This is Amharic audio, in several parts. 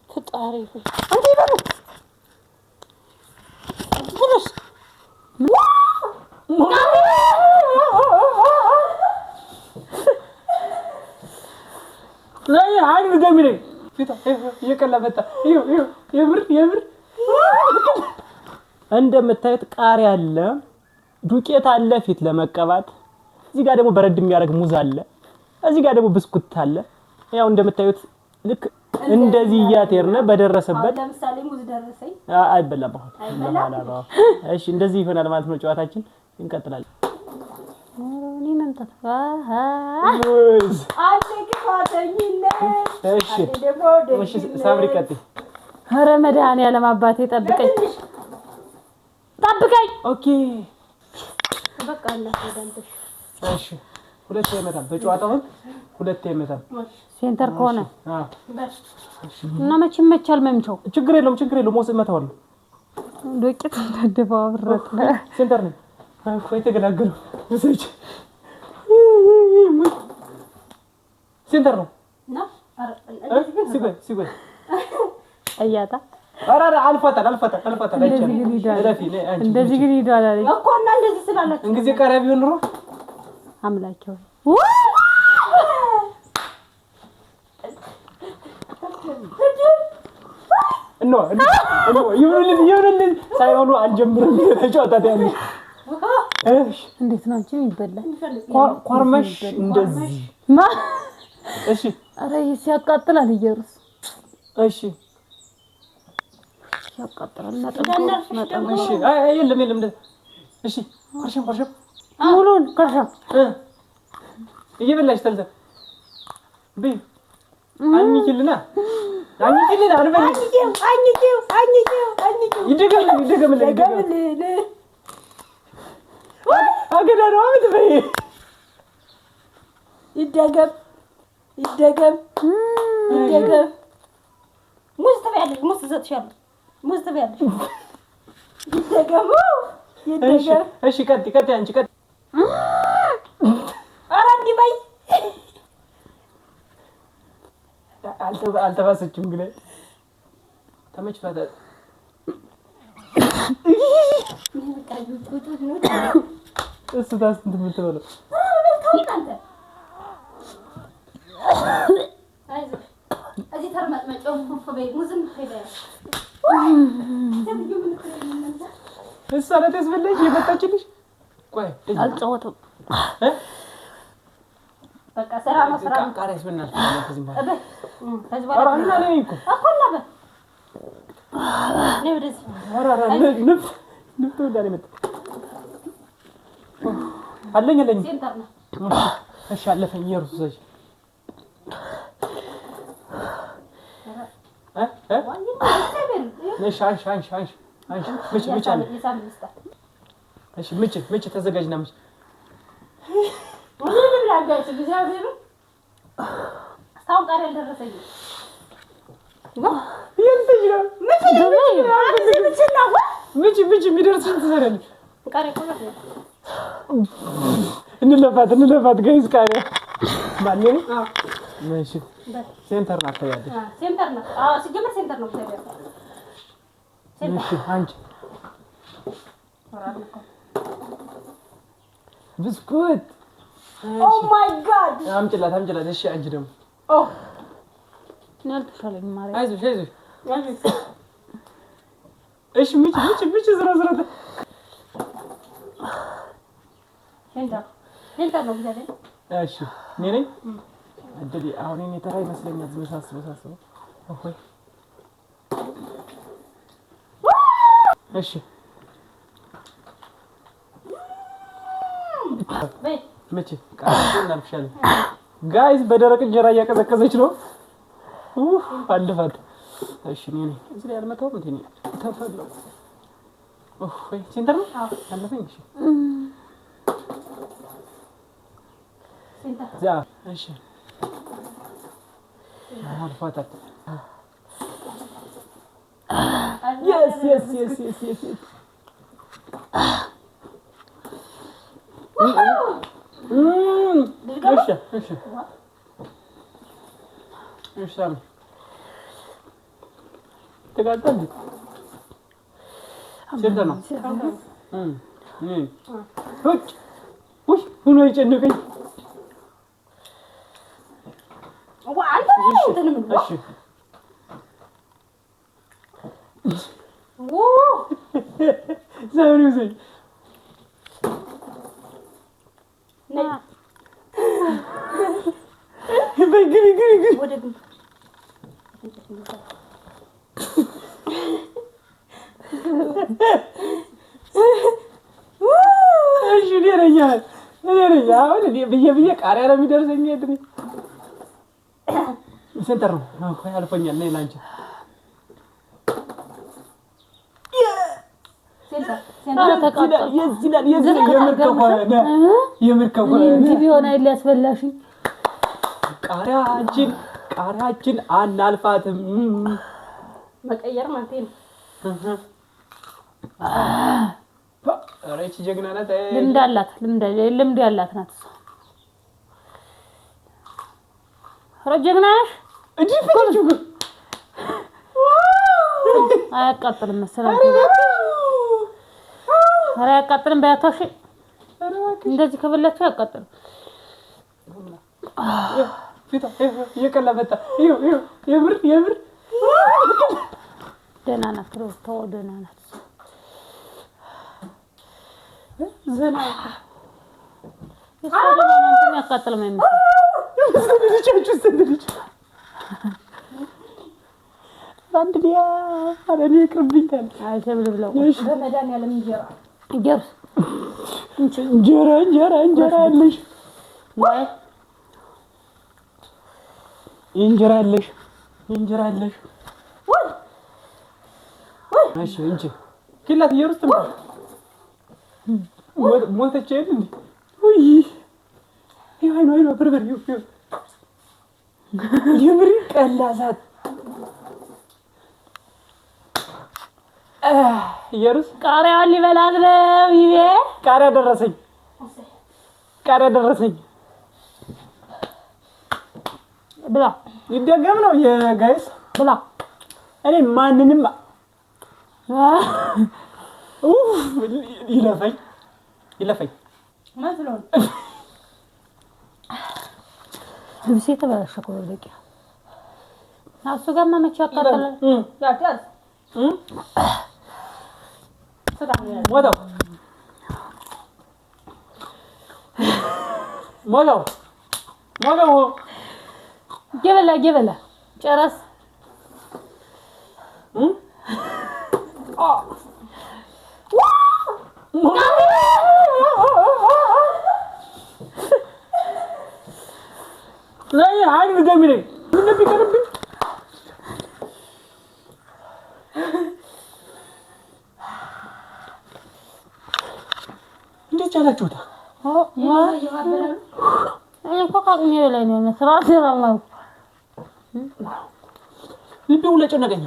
تعرف أنت يبرو بروس لا يا عارف جميل يكلمت يمر እንደምታዩት ቃሪያ አለ ዱቄት አለ ፊት ለመቀባት እዚህ ጋር ደግሞ በረድ የሚያደርግ ሙዝ አለ እዚህ ጋር ደግሞ ብስኩት አለ ያው እንደምታዩት ልክ እንደዚህ ያቴርነ በደረሰበት ለምሳሌ ሙዝ ደረሰኝ አይበላም አሁን እሺ እንደዚህ ይሆናል ማለት ነው ጨዋታችን እንቀጥላለን እኔ መምጣት ሙዝ እሺ ሳምሪ ቀጥ ኧረ መድኃኒዓለም አባቴ ጠብቀኝ ኦኬ በቃ አላህ ወዳንተሽ እሺ ሁለት ይመታል በጨዋታው ሁለት ይመታል ሴንተር ከሆነ እና መቼ መቻል መምቻው ችግር የለውም ሞስ መታወል ዶቂት ተደባው አብረት ሴንተር ነው ቆይ ተገላገሉ እሰጭ ሴንተር ነው ሲበል አያታ አራራ አልፈታል እንደዚህ ግን ይዳል አለ እኮ እና እንደዚህ ስላላችሁ እንግዲህ ቀራቢ ቢሆን ኑሮ አምላኬው እኖ ይሁንልን ሳይሆኑ አልጀምርም ተጫውታት ያለሽ እሺ እንዴት ነው አንቺ ይበላል ቋርማሽ እንደዚህ እሺ አረ ሲያቃጥላል ኢየሩስ እሺ ያቃጥላል መጣም እሺ የለም እሺ ቆርሽም ሙሉን ቆርሽም እየበላሽ ተልተ ቢ አንቺልና አልበል ይደገምልህ አገዳ ነው አትበይ ይደገም ሙዝ ትበያለሽ ሙዝ ትሰጥሻለሽ ሙዝ ትበያለሽ ይደገም እሺ ቀጥ አንቺ ቀጥ ኧረ እንዲህ በይ አልተባሰችም ግን ተመችቷት እሱ ታስ እንትን የምትበለው እዚህ ተርመጥመጫው በይ ሙዝም በይ እሷ ለተስበለሽ የመጣችልሽ ቆይ አልጨወተም በቃ ስራ ቃሪያስ በእናትሽ ከዚህ ከዚህ በኋላ አራና ነኝ እኮ አቆላበ ነው ወደዚህ አራራ ንፍት ወዳለ መጣ አለኝ ሴንተር ነው እሺ አለፈኝ የሩስሽ ምች ተዘጋጅና ምች ምንም ላጋጭ እግዚአብሔር እስካሁን ቃል ያልደረሰኝ ምች የሚደርስሽን ትሰሪያለሽ ቃሪያ ቆረጥ እንለፋት ጋይስ ቃሪያ ማንኔ እሺ ሴንተር ናት ታያለሽ ሴንተር ነው ሲጀመር ሴንተር ነው ታያለሽ እሺ አንቺ ብስኩት ኦ ማይ ጋድ አምጪላት እሺ አንቺ ደግሞ ናልተሻለኝ ማሪ አይዞሽ እሺ ምች ዝራ ሴንተር ነው ብቻ እሺ ነኝ አደዲ አሁን እኔ ተራ ይመስለኛል ዝመሳስበው ኦሆይ እሺ መቼ ቃል እናልፍሻለን ጋይስ በደረቅ እንጀራ እያቀዘቀዘች ነው አልፋት እሺ ነኝ እዚህ ላይ አልመጣሁም እንዴ ተፈለው ኦሆይ ሴንተር ነው አለፈኝ እሺ ሴንተር ዛ እሺ አልፋት yes እሺ እሺ ሳሚ ተጋጠል ስንት ነው? ውይ ሆኖ ይጨንቀኝ። ብዬ ቃሪያ ነው የሚደርሰኝ። ሴንተር ነው አልፎኛል። ነይ ላንቺ ቃሪያችን አናልፋትም። መቀየር ማለት ነው። እቺ ጀግና ናት። ልምድ ያላት ናት። ኧረ ጀግና ነሽ። አያቃጥልም መሰለኝ። ኧረ አያቃጥልም። በያታሽ እንደዚህ ከበላችሁ አያቃጥልም። እየቀላ መጣ። የምር ደህና ናት። ተው ደህና ናት። ዘና ያቃጥልም አይመስልም። አንድ ዲያ አረኔ ቅርብኝታል። አይተብል ብለው በመድኃኒዓለም እንጀራ አለሽ ወይ? እንጀራ አለሽ እሺ እንጂ ክላት እየሩስ ትምጣ ሞተች አይደል እንዴ? ውይ አይኗ በርበር የምር ቀላሳት እየሩስ ቃሪያውን ሊበላት ነው። ይቤ ቃሪያ ደረሰኝ ብላ ይደገም ነው የጋይስ ብላ እኔ ማንንም ይለፈኝ መስሎን ልብሴ ተበላሸ እኮ በቂ እሱ ጋር መቼ ያቃጥላል። ያታስ ሞላው ገበላ ጨረስ አንድ ገሚነኝ ምን ቢቀርብኝ እንዴት ቻላችሁት? እኮ ካቅሜ በላይ ነው መስራት ይራማው ልቤው ለጨነቀኝ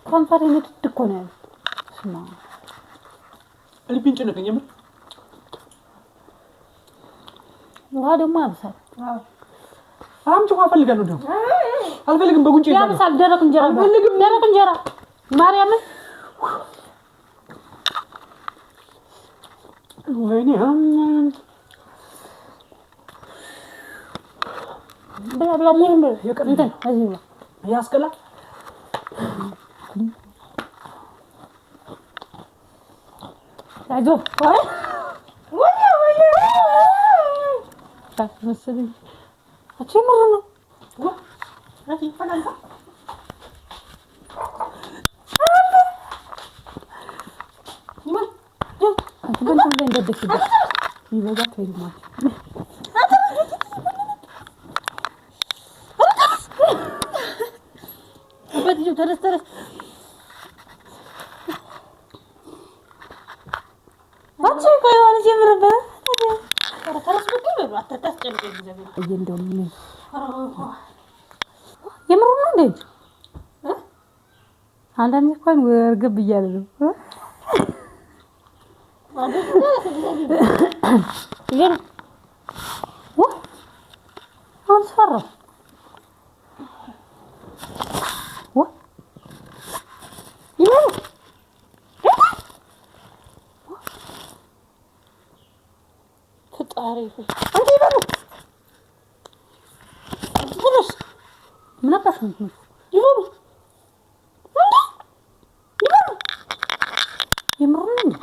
ኮንፈሬ ምትት እኮ ነው ስማ ልቤን ጨነቀኝ። ምን ውሃ ደግሞ ያብሳል። አምጪ ውሃ ፈልጋለሁ። ደግሞ አልፈልግም። በጉንጭ ያብሳል። ደረቅ እንጀራ ማርያምን ወይኔ ብላ ሙሉ እንትን እዚህ ነው ያስቀላል። ታጆ ታስመስልኝ አቸምሩ ነው አንዳንዴ እንኳን ወርግብ እያለ ነው አስፈራው። ይበሉ ፈጣሪ አንተ ይበሉ ትንሽ ምን አባሽ ነው ይበሉ ይበሉ የምሩን እንዴ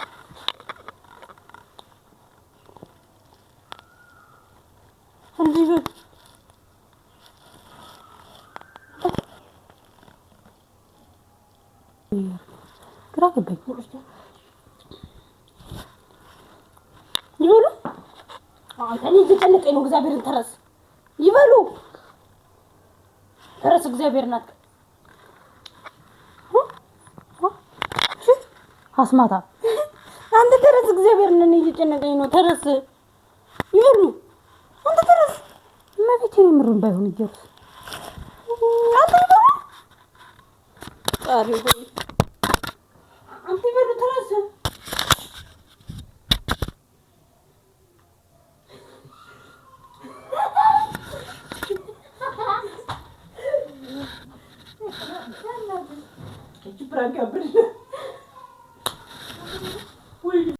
ግራ ገባኝ። ይበሉ አንተ እኔ እየጨነቀኝ ነው። እግዚአብሔርን ተረስ ይበሉ ተረስ እግዚአብሔርን ናት አስማታ አንተ ተረስ እግዚአብሔርን እኔ እየጨነቀኝ ነው። ተረስ ይበሉ አንተ ተረስ መቤቴ የምሩን ባይሆን ይጀርስ አንተ ይበሉ ጣሪ ሆይ አንተ ይበሉ ተረስ ብራንካ ብር